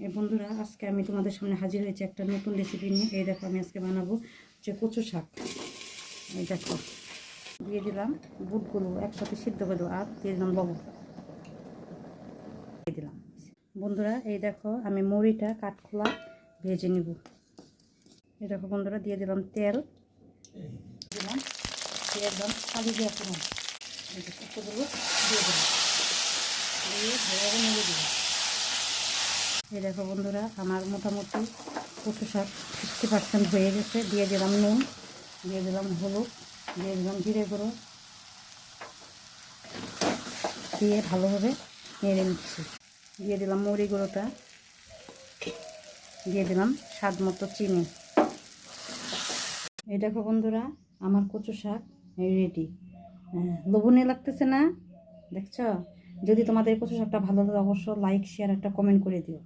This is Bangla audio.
এই বন্ধুরা, আজকে আমি তোমাদের সামনে হাজির হয়েছি একটা নতুন রেসিপি নিয়ে। এই দেখো, আমি আজকে বানাবো যে কচু শাক। এই দেখো, দিয়ে দিলাম বুটগুলো একসাথে সিদ্ধ করে দেবো, আর দিয়ে দিলাম লবণ দিয়ে দিলাম। বন্ধুরা, এই দেখো, আমি মুড়িটা কাঠখোলা ভেজে নিব। এই দেখো বন্ধুরা, দিয়ে দিলাম তেল, দিলাম দিয়ে একদম খালি দিয়ে পুরো এই যে কচুগুলো দিয়ে দিলাম, দিয়ে ভালোভাবে নেড়ে দিলাম। এই দেখো বন্ধুরা, আমার মোটামুটি কচু শাক 60% হয়ে গেছে। দিয়ে দিলাম নুন, দিয়ে দিলাম হলুদ, দিয়ে দিলাম জিরে গুঁড়ো, দিয়ে ভালোভাবে নেড়ে নিচ্ছি। দিয়ে দিলাম মুড়ি গুঁড়োটা, দিয়ে দিলাম স্বাদ মতো চিনি। এই দেখো বন্ধুরা, আমার কচু শাক রেডি। লোভনীয় লাগতেছে না? দেখছো? যদি তোমাদের কচু শাকটা ভালো লাগে, অবশ্যই লাইক শেয়ার একটা কমেন্ট করে দিও।